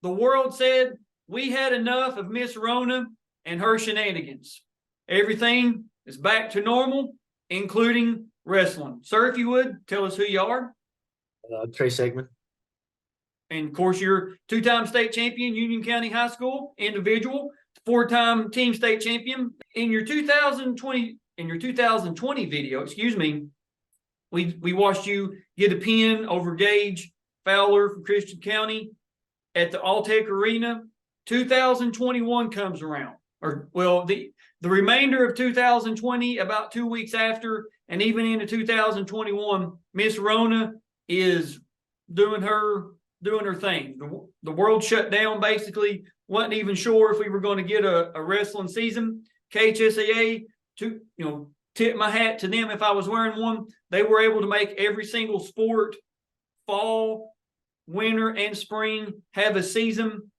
the world said we had enough of Miss Rona and her shenanigans. Everything is back to normal, including wrestling. Sir, if you would, tell us who you are. Trayce Eckman. And, of course, you're two-time state champion, Union County High School, individual, four-time team state champion. In your 2020 video, we watched you get a pin over Gage Fowler from Christian County at the Alltech Arena. 2021 comes around. The remainder of 2020, about 2 weeks after, and even into 2021, Miss Rona is doing her thing. The world shut down, basically. Wasn't even sure if we were going to get a wrestling season. KHSAA, tip my hat to them if I was wearing one. They were able to make every single sport, fall, winter, and spring, have a season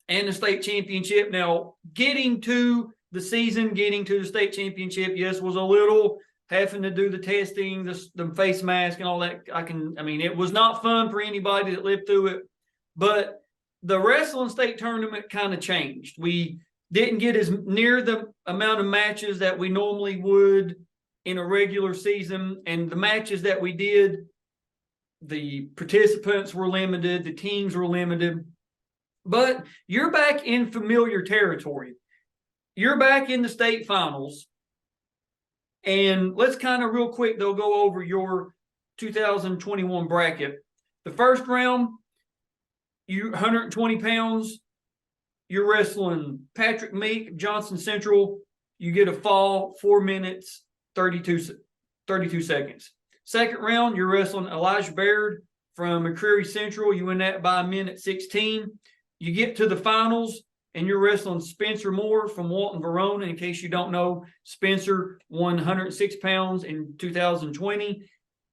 and a state championship. Now, getting to the season, getting to the state championship, yes, was a little having to do the testing, the face mask and all that. It was not fun for anybody that lived through it. But the wrestling state tournament kind of changed. We didn't get as near the amount of matches that we normally would in a regular season. And the matches that we did, the participants were limited, the teams were limited. But you're back in familiar territory. You're back in the state finals. And let's kind of real quick, though, go over your 2021 bracket. The first round, you 120 pounds. You're wrestling Patrick Meek, Johnson Central. You get a fall, 4 minutes, 32 seconds. Second round, you're wrestling Elijah Baird from McCreary Central. You win that by 1:16. You get to the finals, and you're wrestling Spencer Moore from Walton Verona. In case you don't know, Spencer won 106 pounds in 2020.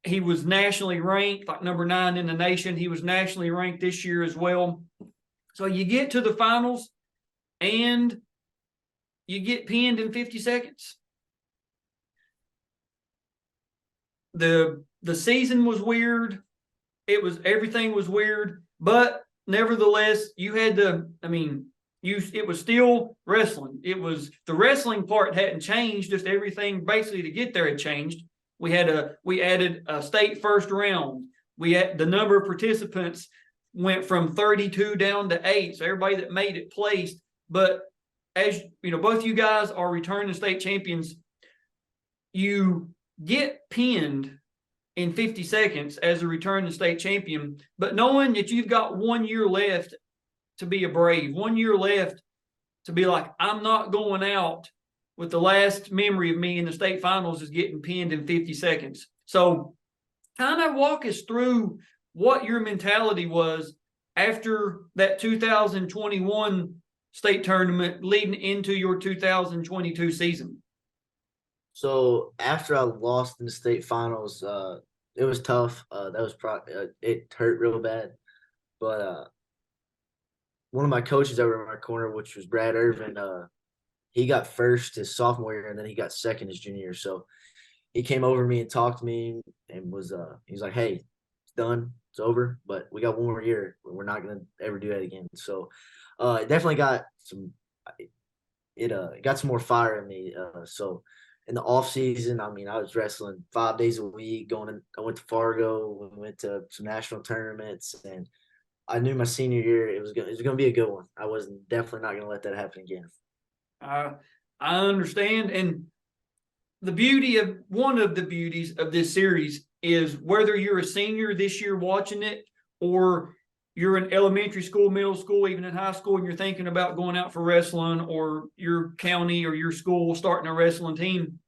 He was nationally ranked, like number 9 in the nation. He was nationally ranked this year as well. So you get to the finals, and you get pinned in 50 seconds. The season was weird. Everything was weird, but nevertheless, you had to, it was still wrestling. It was the wrestling part hadn't changed, just everything basically to get there had changed. We added a state first round. We had the number of participants went from 32 down to 8. So everybody that made it placed. But as you know, both you guys are returning state champions. You get pinned in 50 seconds as a returning state champion, but knowing that you've got 1 year left to be a Brave, 1 year left to be like, I'm not going out with the last memory of me in the state finals is getting pinned in 50 seconds. So kind of walk us through what your mentality was after that 2021 state tournament leading into your 2022 season. So after I lost in the state finals, it was tough. It hurt real bad. But one of my coaches over in my corner, which was Brad Irvin, he got first his sophomore year, and then he got second his junior year. So he came over to me and talked to me and he was like, hey, it's done. It's over, but we got 1 more year. We're not going to ever do that again. So it definitely got got some more fire in me. So in the off season, I was wrestling 5 days a week. I went to Fargo. We went to some national tournaments, and I knew my senior year it was going to be a good one. I was definitely not going to let that happen again. I understand, and one of the beauties of this series is whether you're a senior this year watching it, or you're in elementary school, middle school, even in high school, and you're thinking about going out for wrestling, or your county or your school starting a wrestling team,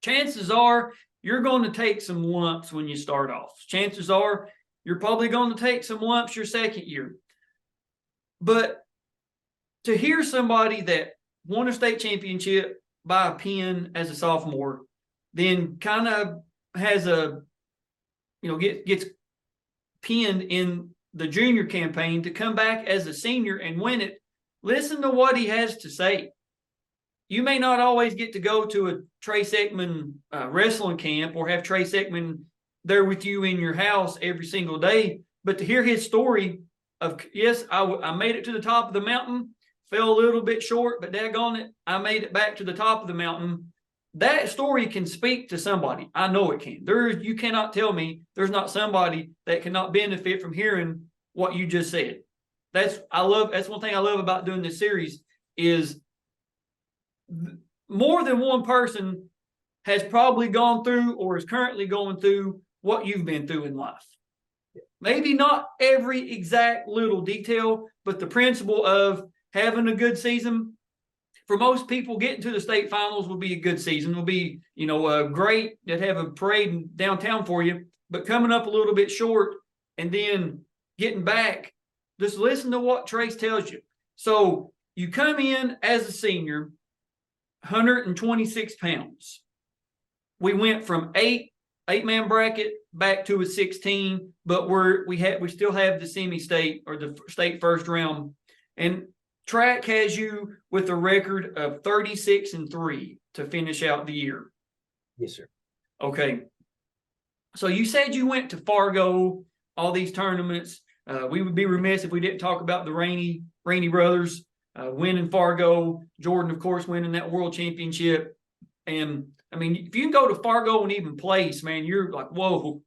chances are you're going to take some lumps when you start off. Chances are you're probably going to take some lumps your second year. But to hear somebody that won a state championship by a pin as a sophomore, then kind of has gets pinned in the junior campaign to come back as a senior and win it, listen to what he has to say. You may not always get to go to a Trayce Eckman wrestling camp or have Trayce Eckman there with you in your house every single day, but to hear his story yes, I made it to the top of the mountain, fell a little bit short, but daggone it, I made it back to the top of the mountain. That story can speak to somebody. I know it can. You cannot tell me there's not somebody that cannot benefit from hearing what you just said. That's one thing I love about doing this series is more than one person has probably gone through or is currently going through what you've been through in life. Maybe not every exact little detail, but the principle of having a good season. For most people, getting to the state finals will be a good season. Will be, great to have a parade downtown for you, but coming up a little bit short and then getting back, just listen to what Trayce tells you. So you come in as a senior, 126 pounds. We went from eight-man bracket back to a 16, but we still have the semi-state or the state first round. And track has you with a record of 36-3 to finish out the year. Yes, sir. Okay. So you said you went to Fargo, all these tournaments. We would be remiss if we didn't talk about the Rainey brothers winning Fargo. Jordan, of course, winning that world championship. And I mean, if you can go to Fargo and even place, man, you're like, whoa,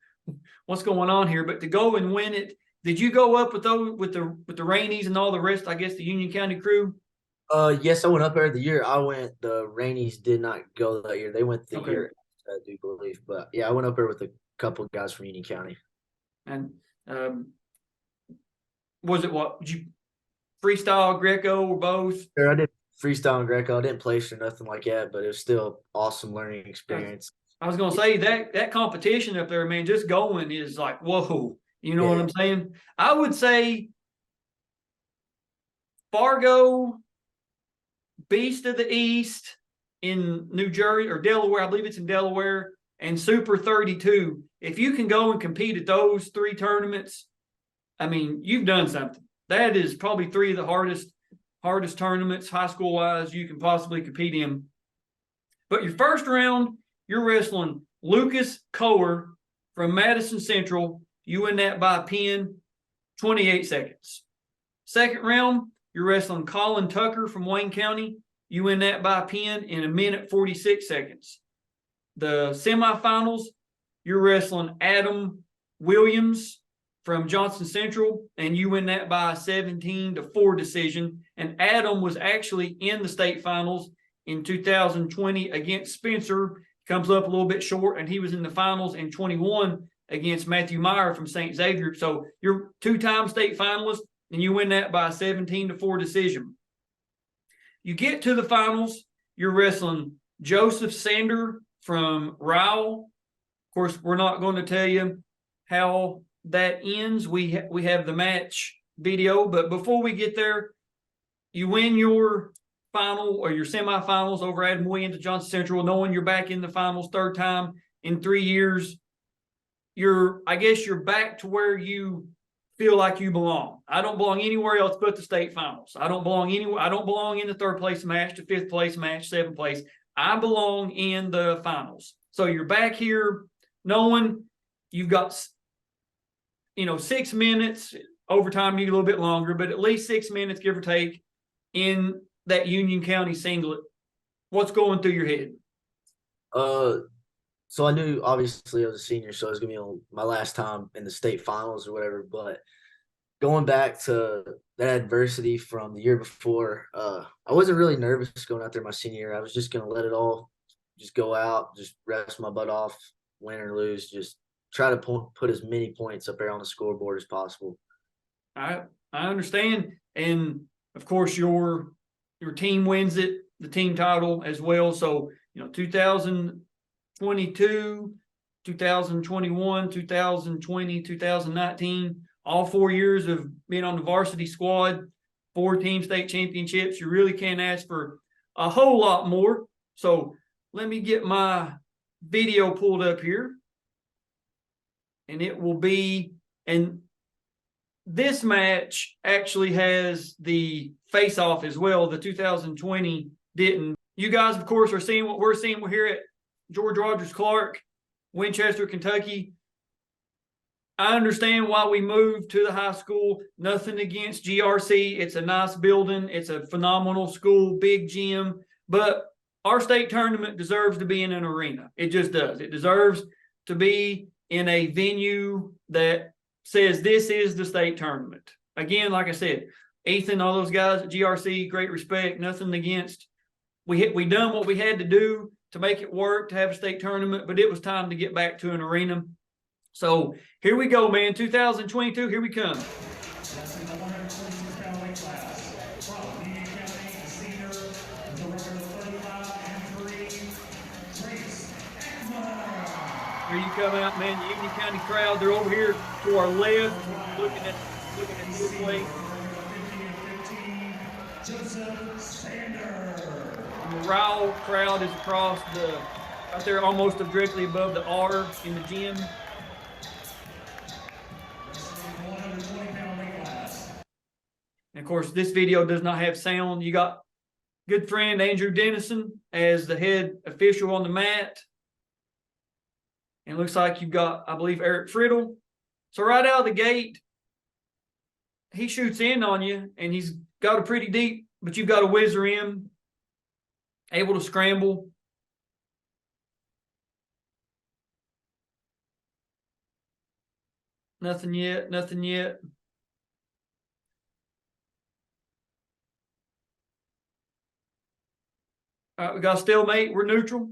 what's going on here? But to go and win it, did you go up with the Rainies and all the rest? I guess the Union County crew. Yes, I went up there the year I went. The Rainies did not go that year. They went the year, I do believe. But yeah, I went up there with a couple of guys from Union County. And was it what? Did you freestyle, Greco, or both? Sure, I did freestyle and Greco. I didn't place or nothing like that, but it was still awesome learning experience. I was gonna say that competition up there, man, just going is like, whoa. You know what I'm saying? I would say Fargo, Beast of the East in New Jersey or Delaware, I believe it's in Delaware, and Super 32. If you can go and compete at those three tournaments, I mean, you've done something. That is probably three of the hardest tournaments, high school wise, you can possibly compete in. But your first round, you're wrestling Lucas Coer from Madison Central. You win that by a pin, 28 seconds. Second round, you're wrestling Colin Tucker from Wayne County. You win that by a pin in 1 minute 46 seconds. The semifinals, you're wrestling Adam Williams from Johnson Central, and you win that by a 17-4 decision. And Adam was actually in the state finals in 2020 against Spencer. Comes up a little bit short, and he was in the finals in 21 against Matthew Meyer from St. Xavier. So you're two-time state finalist, and you win that by a 17-4 decision. You get to the finals, you're wrestling Joseph Sander from Rowell. Of course, we're not going to tell you how that ends. We have the match video, but before we get there, you win your final or your semifinals over Adam Williams at Johnson Central, knowing you're back in the finals third time in 3 years. I guess you're back to where you feel like you belong. I don't belong anywhere else but the state finals. I don't belong anywhere. I don't belong in the third place match, the fifth place match, seventh place. I belong in the finals. So you're back here knowing you've got 6 minutes, overtime need a little bit longer, but at least 6 minutes, give or take, in that Union County singlet. What's going through your head? So I knew obviously I was a senior, so it was gonna be my last time in the state finals or whatever. But going back to that adversity from the year before, I wasn't really nervous going out there my senior year. I was just gonna let it all just go out, just rest my butt off, win or lose, just try to put as many points up there on the scoreboard as possible. I understand, and of course your team wins it, the team title as well. So 2022, 2021, 2020, 2019, all 4 years of being on the varsity squad, 4 team state championships. You really can't ask for a whole lot more. So let me get my video pulled up here. And it will be, and this match actually has the face-off as well. The 2020 didn't. You guys, of course, are seeing what we're seeing. We're here at George Rogers Clark, Winchester, Kentucky. I understand why we moved to the high school. Nothing against GRC. It's a nice building. It's a phenomenal school, big gym. But our state tournament deserves to be in an arena. It just does. It deserves to be in a venue that says this is the state tournament. Again, like I said, Ethan, all those guys at GRC, great respect. Nothing against. We done what we had to do to make it work, to have a state tournament, but it was time to get back to an arena. So here we go, man. 2022, here we come. That's in the 122-pound weight class. From Union County, a senior with a record of 35-3, Trayce Eckman. Here you come out, man. The Union County crowd, they're over here to our left, looking at this way. 50-15, Joseph Sander. And the Ryle crowd is across out there almost directly above the R in the gym. And of course, this video does not have sound. You got good friend Andrew Dennison as the head official on the mat. And it looks like you've got, I believe, Eric Friddle. So right out of the gate, he shoots in on you, and he's got a pretty deep, but you've got a whizzer in, able to scramble. Nothing yet, nothing yet. All right, we got a stalemate. We're neutral.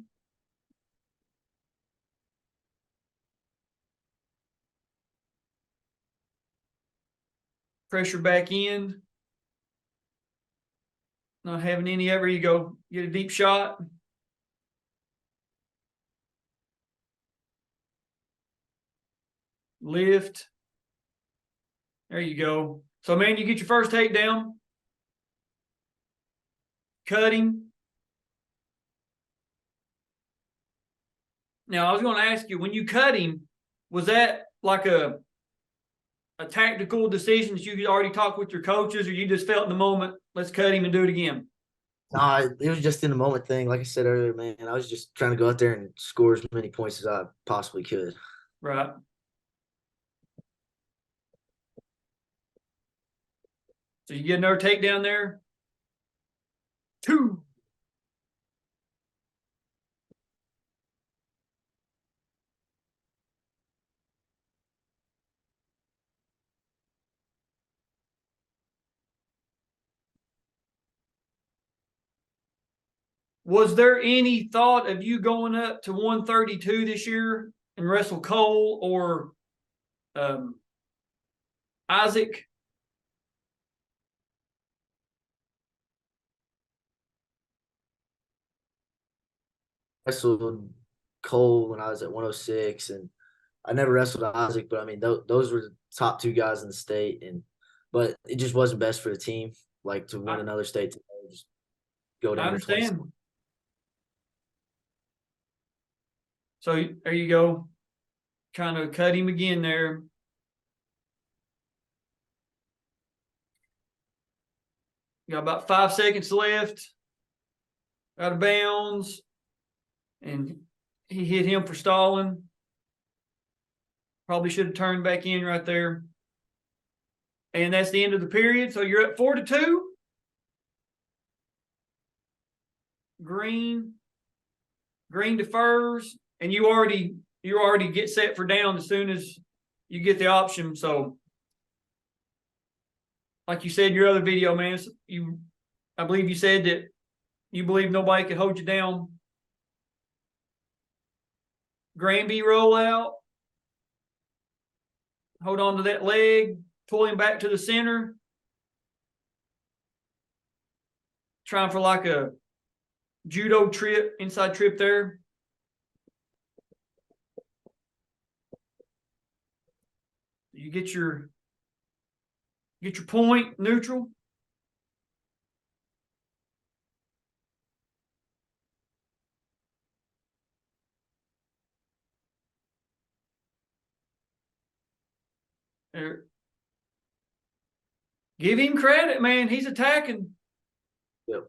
Pressure back in. Not having any. Ever you go. Get a deep shot. Lift. There you go. So, man, you get your first takedown. Cut him. Now, I was going to ask you, when you cut him, was that like a tactical decision that you already talked with your coaches, or you just felt in the moment, let's cut him and do it again? It was just in the moment thing. Like I said earlier, man, I was just trying to go out there and score as many points as I possibly could. Right. So you get another takedown there. 2. Was there any thought of you going up to 132 this year and wrestle Cole or Isaac? Wrestled Cole when I was at 106, and I never wrestled Isaac, but I mean, those were the top 2 guys in the state, but it just wasn't best for the team, like to win another state. Just go down. I understand. So there you go. Kind of cut him again there. Got about 5 seconds left. Out of bounds. And he hit him for stalling. Probably should have turned back in right there. And that's the end of the period. So you're at 4-2. Green defers. And you already get set for down as soon as you get the option. So, like you said in your other video, man, I believe you said that you believe nobody could hold you down. Granby rollout. Hold on to that leg. Pull him back to the center. Trying for like a judo trip, inside trip there. You get your point, neutral. There. Give him credit, man. He's attacking. Yep.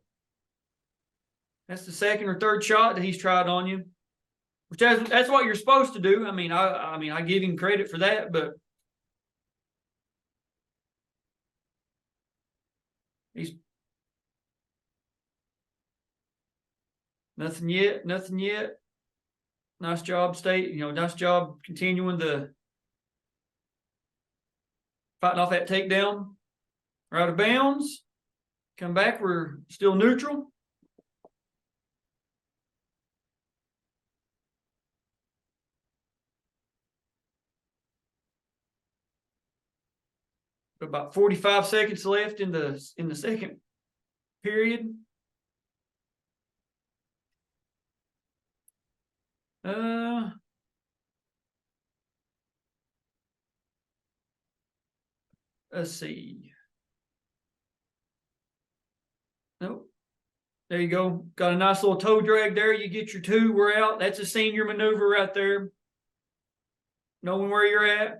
That's the second or third shot that he's tried on you. Which that's what you're supposed to do. I mean, I give him credit for that, but Nothing yet. Nothing yet. Nice job, State. Nice job continuing the fighting off that takedown. We're out of bounds. Come back. We're still neutral. About 45 seconds left in the second period. Let's see. Nope. There you go. Got a nice little toe drag there. You get your two. We're out. That's a senior maneuver right there. Knowing where you're at.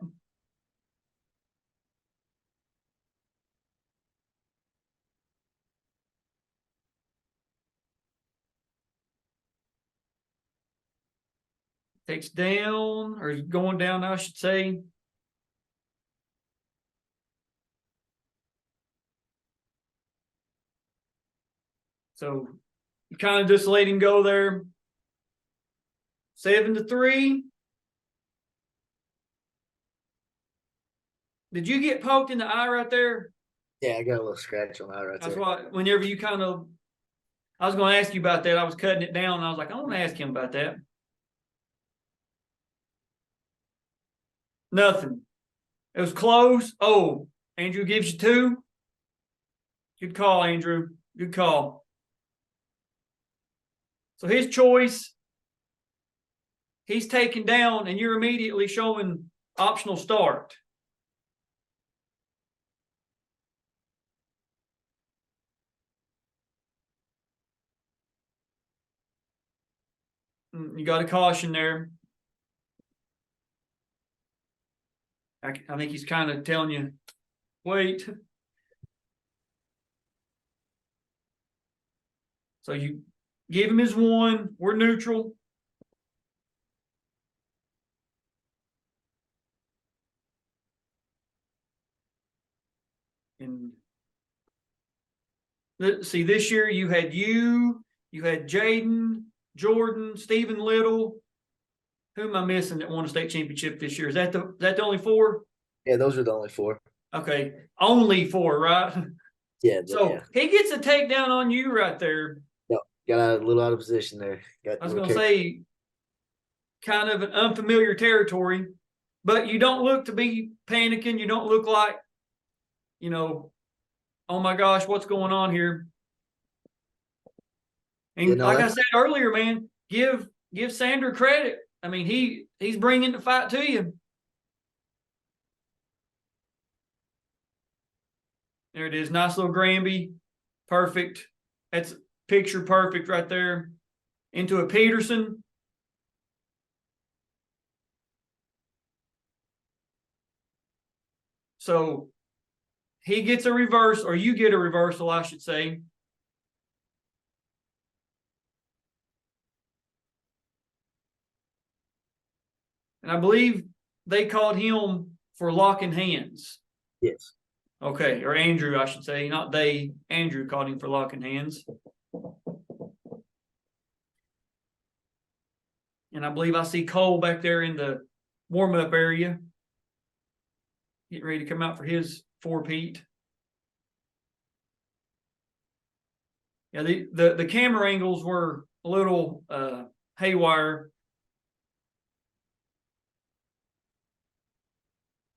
Takes down, or going down, I should say. So you kind of just let him go there. 7-3. Did you get poked in the eye right there? Yeah, I got a little scratch on that right That's there. why whenever you I was going to ask you about that. I was cutting it down, and I was like, I want to ask him about that. Nothing. It was close. Oh, Andrew gives you two. Good call, Andrew. Good call. So his choice, he's taken down, and you're immediately showing optional start. You got a caution there. I think he's kind of telling you, wait. So you give him his one. We're neutral. And see, this year you had Jaden, Jordan, Stephen Little. Who am I missing that won a state championship this year? Is that the only four? Yeah, those are the only four. Okay, only four, right? Yeah. So yeah. he gets a takedown on you right there. Yep. Got a little out of position there. I was going to say, kind of an unfamiliar territory, but you don't look to be panicking. You don't look like, oh my gosh, what's going on here? And like I said earlier, man, give Sander credit. I mean, he's bringing the fight to you. There it is. Nice little Granby. Perfect. That's picture perfect right there. Into a Peterson. So he gets a reverse, or you get a reversal, I should say. And I believe they called him for locking hands. Yes. Okay, or Andrew, I should say. Not they. Andrew called him for locking hands. And I believe I see Cole back there in the warm-up area. Getting ready to come out for his four-peat. Yeah, the camera angles were a little haywire.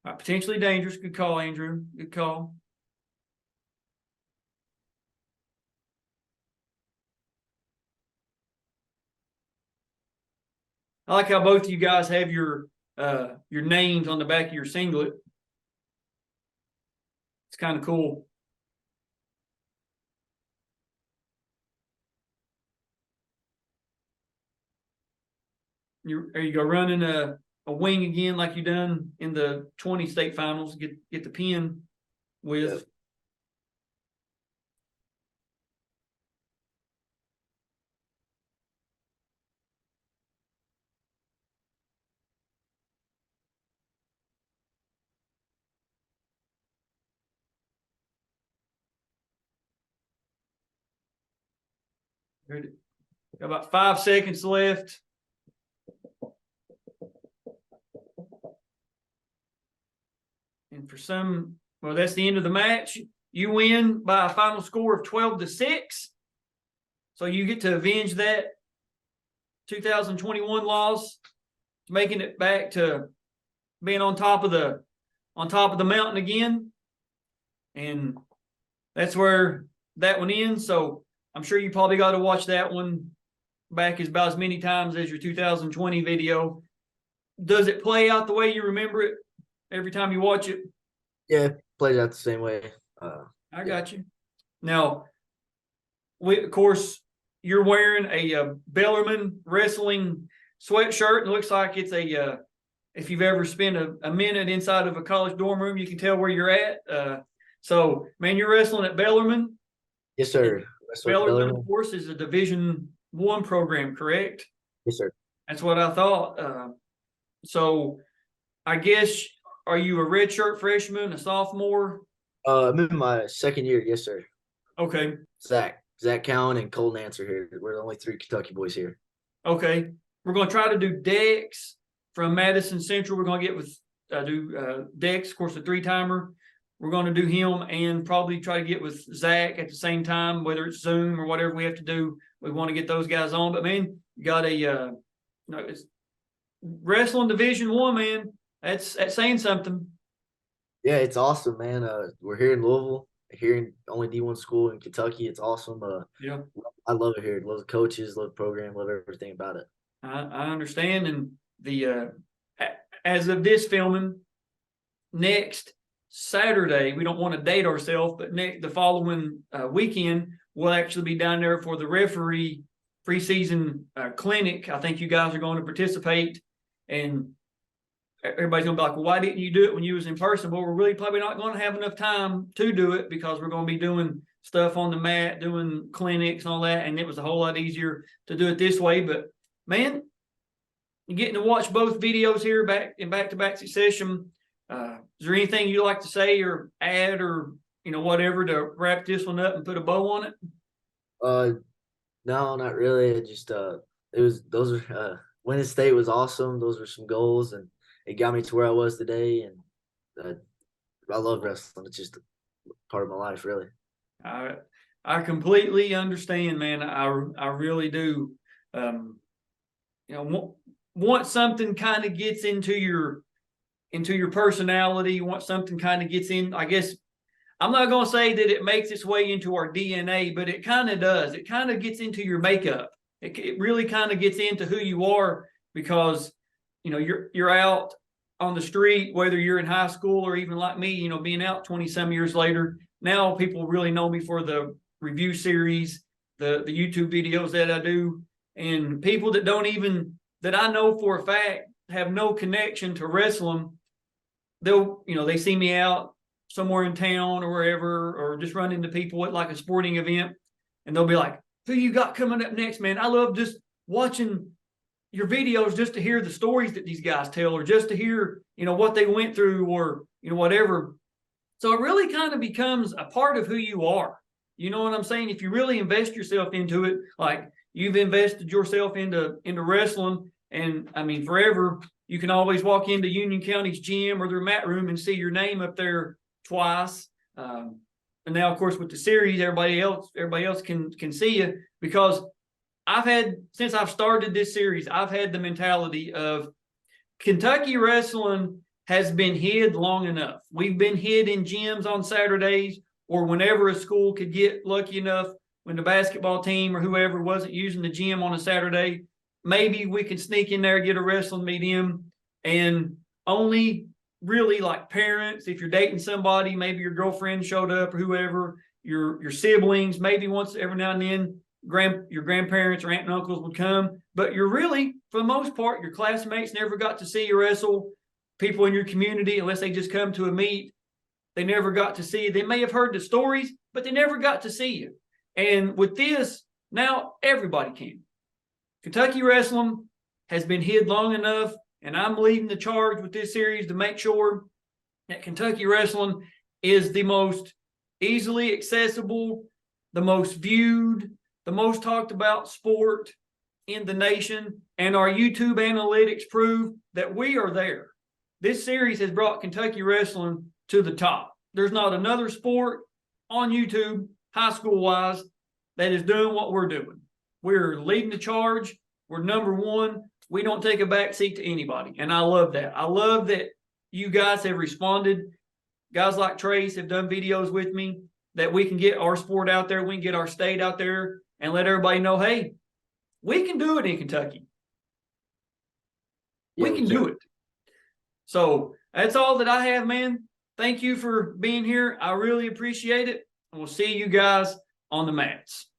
Potentially dangerous. Good call, Andrew. Good call. I like how both of you guys have your names on the back of your singlet. It's kind of cool. There you go, running a wing again like you done in the 20 state finals. Get the pin with. Yep. Got about 5 seconds left. And for some, well, that's the end of the match. You win by a final score of 12-6. So you get to avenge that 2021 loss, making it back to being on top of the mountain again. And that's where that one ends. So I'm sure you probably got to watch that one back about as many times as your 2020 video. Does it play out the way you remember it every time you watch it? Yeah, plays out the same way. I got you. Now, of course, you're wearing a Bellarmine wrestling sweatshirt. It looks like it's if you've ever spent a minute inside of a college dorm room, you can tell where you're at. So, man, you're wrestling at Bellarmine. Yes, sir. Bellarmine, of course, is a Division I program, correct? Yes, sir. That's what I thought. So, I guess, are you a redshirt freshman, a sophomore? I'm in my second year. Yes, sir. Okay. Zach Cowan and Cole Nance are here. We're the only 3 Kentucky boys here. Okay. We're going to try to do Dex from Madison Central. We're going to get with Dex, of course, a 3-timer. We're going to do him and probably try to get with Zach at the same time, whether it's Zoom or whatever we have to do. We want to get those guys on. But, man, you got it's wrestling Division I, man. That's saying something. Yeah, it's awesome, man. We're here in Louisville, here in only D1 school in Kentucky. It's awesome. Yeah. I love it here. Love the coaches, love the program, love everything about it. I understand. And as of this filming, next Saturday, we don't want to date ourselves, but the following weekend, we'll actually be down there for the referee preseason clinic. I think you guys are going to participate, and everybody's going to be like, well, why didn't you do it when you was in person? Well, we're really probably not going to have enough time to do it because we're going to be doing stuff on the mat, doing clinics and all that, and it was a whole lot easier to do it this way. But, man, you're getting to watch both videos here back-to-back succession. Is there anything you'd like to say or add or, whatever to wrap this one up and put a bow on it? No, not really. It just winning state was awesome. Those were some goals, and it got me to where I was today. And I love wrestling. It's just a part of my life, really. I completely understand, man. I really do. Once something kind of gets into your personality, once something kind of gets in, I guess I'm not going to say that it makes its way into our DNA, but it kind of does. It kind of gets into your makeup. It really kind of gets into who you are because, you're out on the street, whether you're in high school or even like me, being out 20-some years later. Now people really know me for the review series, the YouTube videos that I do, and people that I know for a fact have no connection to wrestling. They see me out somewhere in town or wherever, or just run into people at like a sporting event, and they'll be like, who you got coming up next, man? I love just watching your videos just to hear the stories that these guys tell, or just to hear, what they went through, or, whatever. So it really kind of becomes a part of who you are. You know what I'm saying? If you really invest yourself into it, like you've invested yourself into wrestling, and I mean, forever, you can always walk into Union County's gym or their mat room and see your name up there twice. And now, of course, with the series, everybody else can see you, because since I've started this series, I've had the mentality of Kentucky wrestling has been hid long enough. We've been hid in gyms on Saturdays, or whenever a school could get lucky enough when the basketball team or whoever wasn't using the gym on a Saturday, maybe we could sneak in there, get a wrestling meet in, and only really like parents, if you're dating somebody, maybe your girlfriend showed up or whoever, your siblings, maybe once every now and then, your grandparents or aunt and uncles would come. But you're really, for the most part, your classmates never got to see you wrestle. People in your community, unless they just come to a meet, they never got to see you. They may have heard the stories, but they never got to see you. And with this, now everybody can. Kentucky wrestling has been hid long enough, and I'm leading the charge with this series to make sure that Kentucky wrestling is the most easily accessible, the most viewed, the most talked about sport in the nation, and our YouTube analytics prove that we are there. This series has brought Kentucky wrestling to the top. There's not another sport on YouTube, high school wise, that is doing what we're doing. We're leading the charge. We're number one. We don't take a back seat to anybody. And I love that. I love that you guys have responded. Guys like Trayce have done videos with me that we can get our sport out there. We can get our state out there and let everybody know, hey, we can do it in Kentucky. We can do it. So that's all that I have, man. Thank you for being here. I really appreciate it. And we'll see you guys on the mats.